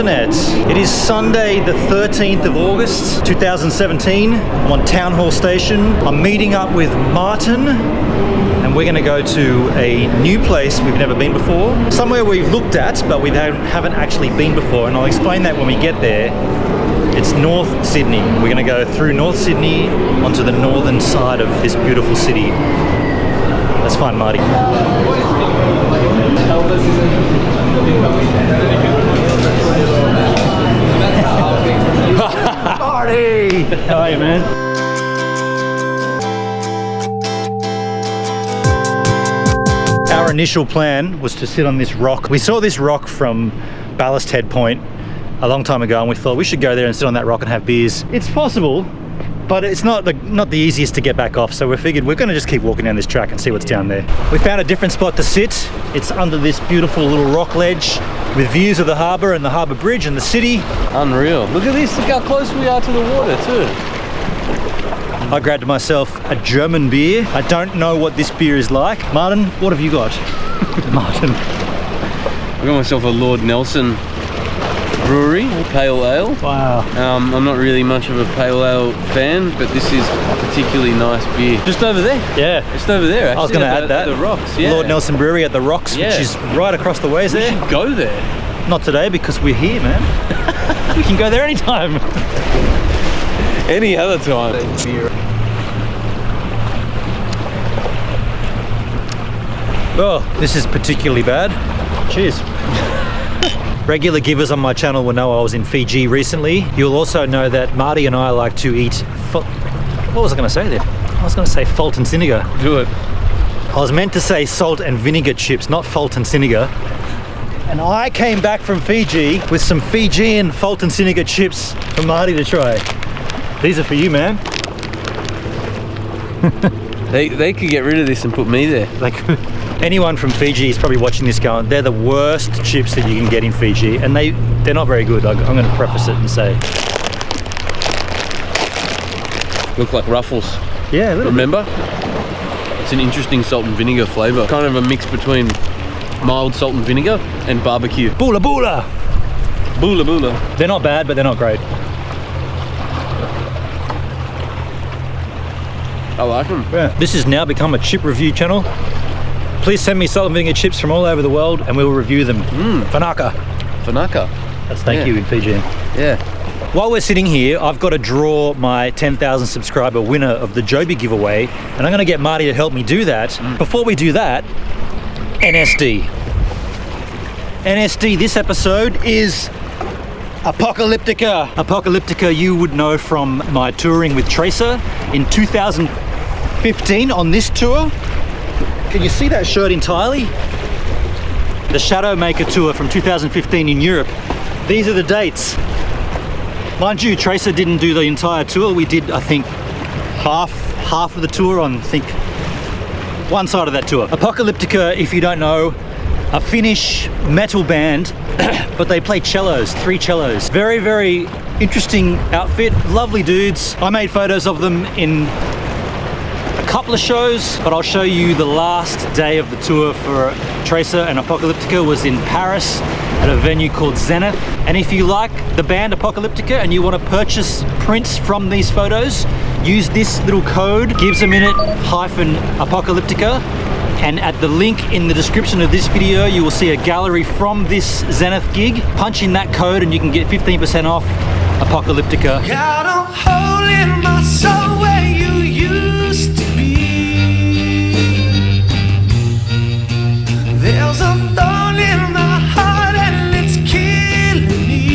internet. It is Sunday the 13th of August 2017. I'm on Town Hall Station. I'm meeting up with Martin and we're going to go to a new place we've never been before. Somewhere we've looked at but we haven't actually been before, and I'll explain that when we get there. It's North Sydney. We're going to go through North Sydney onto the northern side of this beautiful city. Let's find Marty. Marty! How are you, man? Our initial plan was to sit on this rock. We saw this rock from Ballast Head Point a long time ago and we thought we should go there and sit on that rock and have beers. It's possible, but it's not the easiest to get back off, so we figured we're going to just keep walking down this track and see what's down there. We found a different spot to sit. It's under this beautiful little rock ledge with views of the harbour and the harbour bridge and the city. Unreal. Look at this, look how close we are to the water too. I grabbed myself a German beer. I don't know what this beer is like. Martin, what have you got? Martin. I got myself a Lord Nelson Brewery, pale ale. Wow. I'm not really much of a pale ale fan, but this is a particularly nice beer. Just over there. Yeah. Just over there, actually. I was going to add that. The Rocks, yeah. Lord Nelson Brewery at the Rocks, which is right across the ways there. We should go there. Not today because we're here, man. We can go there anytime. Any other time. Oh, this is particularly bad. Cheers. Regular givers on my channel will know I was in Fiji recently. You'll also know that Marty and I like to eat... What was I going to say there? I was going to say Fault and Vinegar. Do it. I was meant to say salt and vinegar chips, not Fault and Vinegar. And I came back from Fiji with some Fijian Fault and Vinegar chips for Marty to try. These are for you, man. They could get rid of this and put me there. They could. Anyone from Fiji is probably watching this going, they're the worst chips that you can get in Fiji, and they're not very good. I'm going to preface it and say. Look like Ruffles. Yeah, a little Remember? It's an interesting salt and vinegar flavour. Kind of a mix between mild salt and vinegar and barbecue. Bula bula! Bula bula. They're not bad, but they're not great. I like them. Yeah. This has now become a chip review channel. Please send me salt and vinegar chips from all over the world and we will review them. Fanaka. Fanaka. That's thank you in Fijian. Yeah. While we're sitting here, I've got to draw my 10,000 subscriber winner of the Joby giveaway, and I'm going to get Marty to help me do that. Before we do that, NSD. NSD, this episode is Apocalyptica. Apocalyptica you would know from my touring with Tracer in 2015 on this tour. Can you see that shirt entirely? The Shadowmaker tour from 2015 in Europe. These are the dates. Mind you, Tracer didn't do the entire tour. We did, I think, half of the tour on, I think, one side of that tour. Apocalyptica, if you don't know, a Finnish metal band, but they play cellos, 3 cellos. Very, very interesting outfit, lovely dudes. I made photos of them in a couple of shows, but I'll show you the last day of the tour for Tracer and Apocalyptica was in Paris at a venue called Zenith. And if you like the band Apocalyptica and you want to purchase prints from these photos, use this little code, gives a minute -Apocalyptica. And at the link in the description of this video, you will see a gallery from this Zenith gig. Punch in that code and you can get 15% off Apocalyptica. Got a hole in my soul where you used to be. There's a thorn in my heart and it's killing me.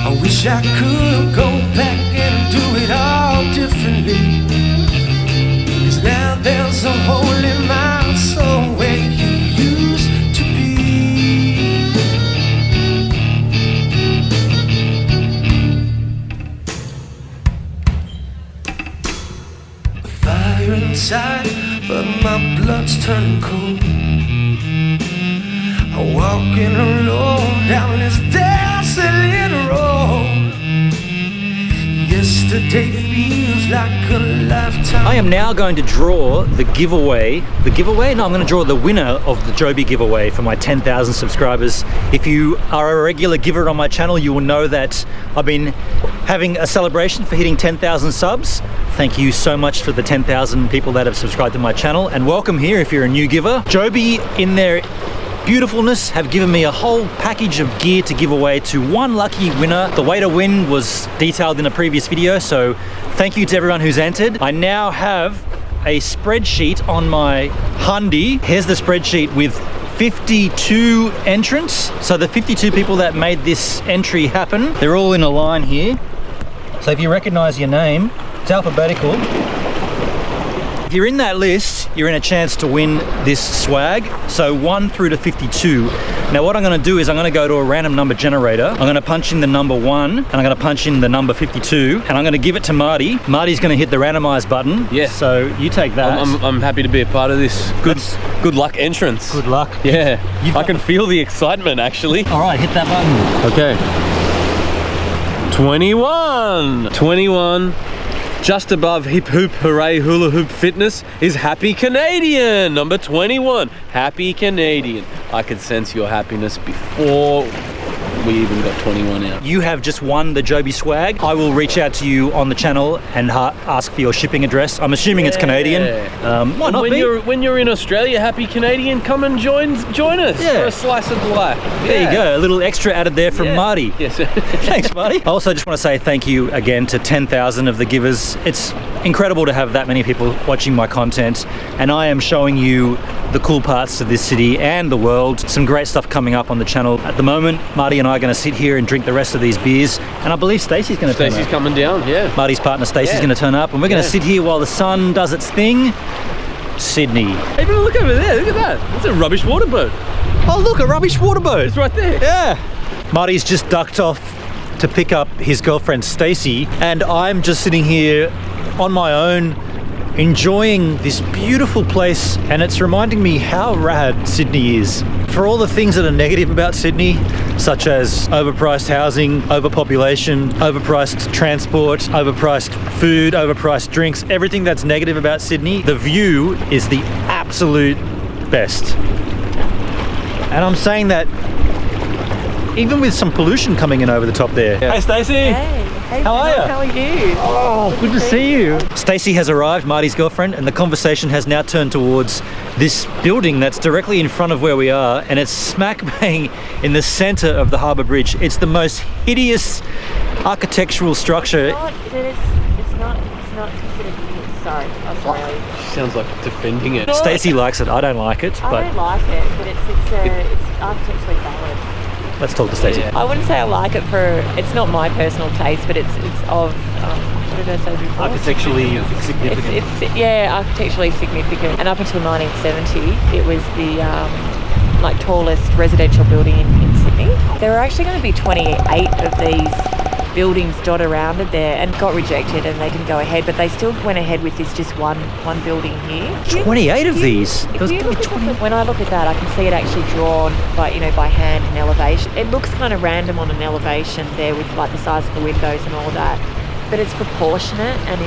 I wish I could go back and do it all differently. Now there's a hole in my soul where you used to be. A fire inside, but my blood's turning cold. I'm walking alone down this desolate road. Yesterday feels seems like a lifetime. I am now going to draw the giveaway. The giveaway? No, I'm going to draw the winner of the Joby giveaway for my 10,000 subscribers. If you are a regular giver on my channel, you will know that I've been having a celebration for hitting 10,000 subs. Thank you so much for the 10,000 people that have subscribed to my channel, and welcome here if you're a new giver. Joby, in their beautifulness, have given me a whole package of gear to give away to one lucky winner. The way to win was detailed in a previous video, so thank you to everyone who's entered. I now have a spreadsheet on my Hyundai. Here's the spreadsheet with 52 entrants. So the 52 people that made this entry happen, they're all in a line here. So if you recognize your name, it's alphabetical. If you're in that list, you're in a chance to win this swag. So 1 through to 52. Now what I'm gonna do is I'm gonna go to a random number generator. I'm gonna punch in the number 1 and I'm gonna punch in the number 52 and I'm gonna give it to Marty. Marty's gonna hit the randomize button. Yeah. So you take that. I'm happy to be a part of this. Good luck entrance. Good luck. Yeah. You've I got- can feel the excitement actually. All right, hit that button. Okay. 21. 21. Just above Hip Hoop Hooray Hula Hoop Fitness is Happy Canadian, number 21. Happy Canadian. I could sense your happiness before we even got 21 out. You have just won the Joby swag. I will reach out to you on the channel and ask for your shipping address. I'm assuming it's Canadian. Why not be? When you're in Australia, Happy Canadian, come and join us Yeah. for a slice of life. There you go, a little extra added there from Yeah. Marty. Yes. Thanks, Marty. I also just want to say thank you again to 10,000 of the givers. It's incredible to have that many people watching my content, and I am showing you the cool parts to this city and the world. Some great stuff coming up on the channel. At the moment, Marty and I are going to sit here and drink the rest of these beers, and I believe Stacey's going to turn Stacey's up. coming down, yeah. Marty's partner Stacey's Yeah. going to turn up, and we're going to Yeah. sit here while the sun does its thing. Sydney. Hey, bro, look over there. Look at that. It's a rubbish water boat. Oh look, a rubbish water boat. It's right there. Yeah. Marty's just ducked off to pick up his girlfriend Stacey, and I'm just sitting here on my own enjoying this beautiful place, and it's reminding me how rad Sydney is. For all the things that are negative about Sydney, such as overpriced housing, overpopulation, overpriced transport, overpriced food, overpriced drinks, everything that's negative about Sydney, the view is the absolute best. And I'm saying that even with some pollution coming in over the top there. Hey Stacey! Hey, How are Phil, ya? How are you? Oh, good to see you. Stacey has arrived, Marty's girlfriend, and the conversation has now turned towards this building that's directly in front of where we are, and it's smack bang in the center of the Harbour Bridge. It's the most hideous architectural structure. It's not considered. Sorry, I'm sorry. Sounds like defending it. Stacey likes it, I don't like it, I but don't like it, but it's architecturally valid. let's talk to Stacey. Yeah. I wouldn't say I like it for. It's not my personal taste, but it's of. What did I say before? Architecturally significant. It's architecturally significant. And up until 1970, it was the tallest residential building in Sydney. There were actually going to be 28 of these buildings dotted around it there, and got rejected, and they didn't go ahead. But they still went ahead with this just one building here. 28 of these. If you look at when I look at that, I can see it actually drawn by hand in elevation. It looks kind of random on an elevation there with like the size of the windows and all that, but it's proportionate and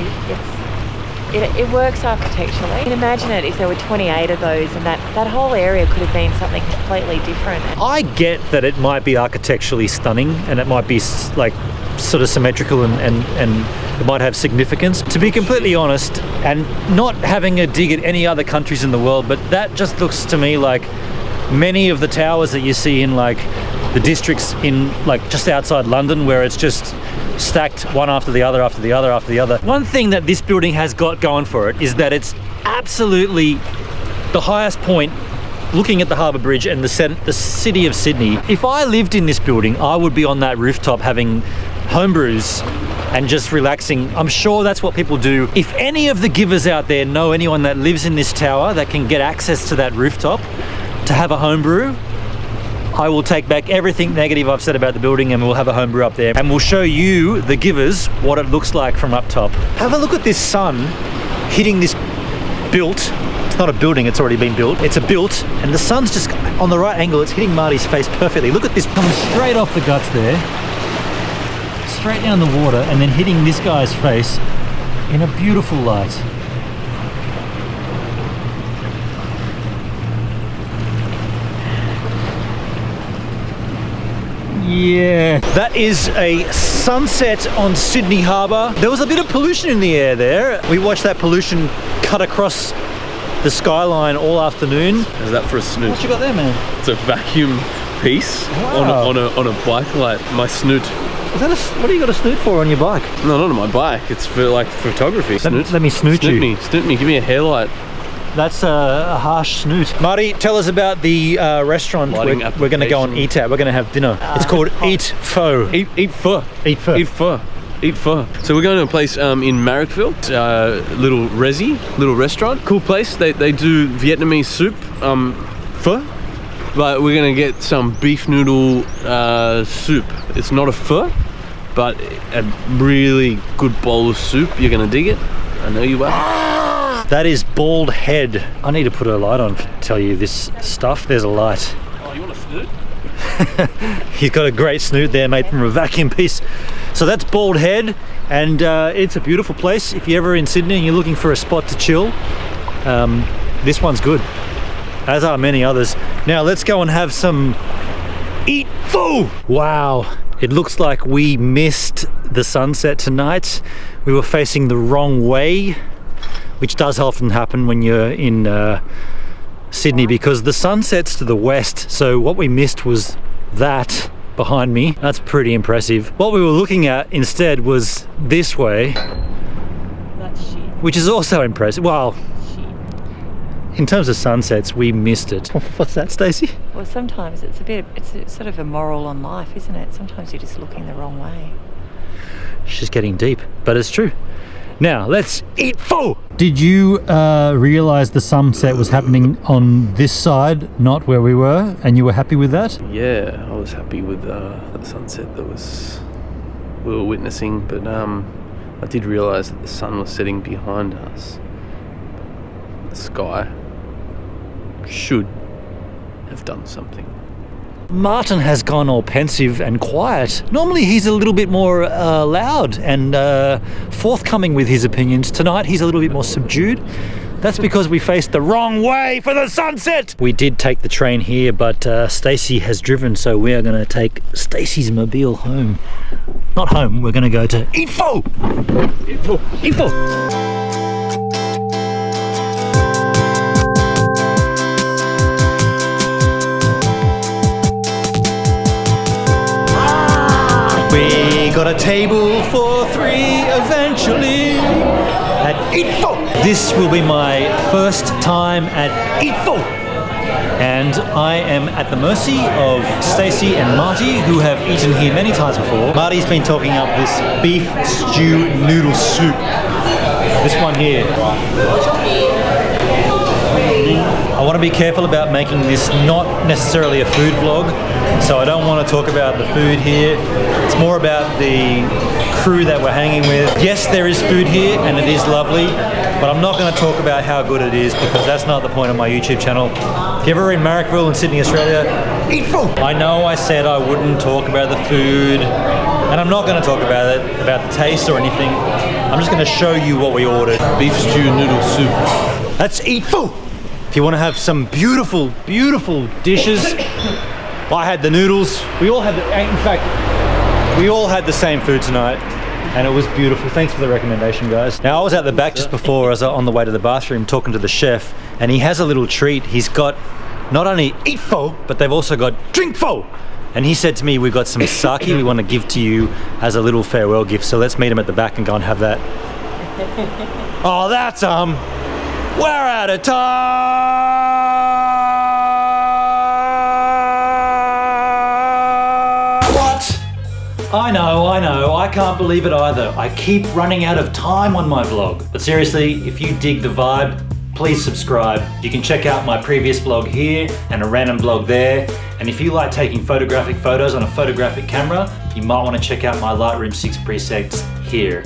it works architecturally. You can imagine it if there were 28 of those, and that whole area could have been something completely different. I get that it might be architecturally stunning and it might be like sort of symmetrical and it might have significance. To be completely honest, and not having a dig at any other countries in the world, but that just looks to me like many of the towers that you see in like the districts in like just outside London, where it's just stacked one after the other after the other after the other. One thing that this building has got going for it is that it's absolutely the highest point looking at the Harbour Bridge and the city of Sydney. If I lived in this building, I would be on that rooftop having homebrews and just relaxing. I'm sure that's what people do. If any of the givers out there know anyone that lives in this tower that can get access to that rooftop to have a homebrew, I will take back everything negative I've said about the building and we'll have a homebrew up there. And we'll show you, the givers, what it looks like from up top. Have a look at this sun hitting this built. It's not a building, it's already been built. It's a built, and the sun's just on the right angle. It's hitting Marty's face perfectly. Look at this coming straight off the guts there. Straight down the water and then hitting this guy's face in a beautiful light. Yeah, that is a sunset on Sydney Harbour. There was a bit of pollution in the air there. We watched that pollution cut across the skyline all afternoon. Is that for a snoot? What you got there, man? It's a vacuum piece Wow. on a bike light. My snoot. Is that what do you got a snoot for on your bike? No, not on my bike. It's for like photography. Snoot. Let me snoot you. Snoot me. Give me a hair light. That's a harsh snoot. Marty, tell us about the restaurant Lighting we're going to go and eat at. We're going to have dinner. It's called Eat Pho. Eat pho. Eat Pho. Eat pho. Eat pho. So we're going to a place in Marrickville. It's little little restaurant. Cool place. They do Vietnamese soup, pho. But we're going to get some beef noodle soup. It's not a pho, but a really good bowl of soup. You're going to dig it. I know you are. That is Bald Head. I need to put a light on to tell you this stuff. There's a light. Oh, you want a snoot? He's got a great snoot there made from a vacuum piece. So that's Bald Head, and it's a beautiful place. If you're ever in Sydney and you're looking for a spot to chill, this one's good, as are many others. Now let's go and have some Eat Pho. Wow, it looks like we missed the sunset tonight. We were facing the wrong way, which does often happen when you're in Sydney, because the sunset's to the west. So what we missed was that behind me. That's pretty impressive. What we were looking at instead was this way, That's shit. which is also impressive. Well, in terms of sunsets, we missed it. What's that, Stacey? Well, sometimes it's sort of a moral on life, isn't it? Sometimes you're just looking the wrong way. She's getting deep, but it's true. Now, let's eat pho! Did you realise the sunset was happening on this side, not where we were, and you were happy with that? Yeah, I was happy with the sunset we were witnessing, but I did realise that the sun was setting behind us. The sky should have done something. Martin has gone all pensive and quiet. Normally he's a little bit more loud and forthcoming with his opinions. Tonight he's a little bit more subdued. That's because we faced the wrong way for the sunset. We did take the train here, but Stacey has driven, so we are going to take Stacey's mobile home. Not home, we're going to go to Eat Pho! Eat Pho! Eat Pho! We got a table for three eventually at Eat Pho. This will be my first time at Eat Pho, and I am at the mercy of Stacey and Marty, who have eaten here many times before. Marty's been talking up this beef stew noodle soup. This one here. I want to be careful about making this not necessarily a food vlog, so I don't want to talk about the food here. It's more about the crew that we're hanging with. Yes, there is food here and it is lovely, but I'm not going to talk about how good it is because that's not the point of my YouTube channel. If you're ever in Marrickville in Sydney, Australia, Eat Pho! I know I said I wouldn't talk about the food, and I'm not going to talk about it, about the taste or anything. I'm just going to show you what we ordered. Beef stew noodle soup. Let's Eat Pho! If you want to have some beautiful, beautiful dishes, I had the noodles. We all had we all had the same food tonight, and it was beautiful. Thanks for the recommendation, guys. Now, I was at the back just before, I was on the way to the bathroom talking to the chef, and he has a little treat. He's got not only Eat Pho, but they've also got Drink Pho. And he said to me, we've got some sake we want to give to you as a little farewell gift, so let's meet him at the back and go and have that. Oh, that's we're out of time! What? I know, I can't believe it either. I keep running out of time on my vlog. But seriously, if you dig the vibe, please subscribe. You can check out my previous vlog here and a random vlog there. And if you like taking photographic photos on a photographic camera, you might want to check out my Lightroom 6 presets here.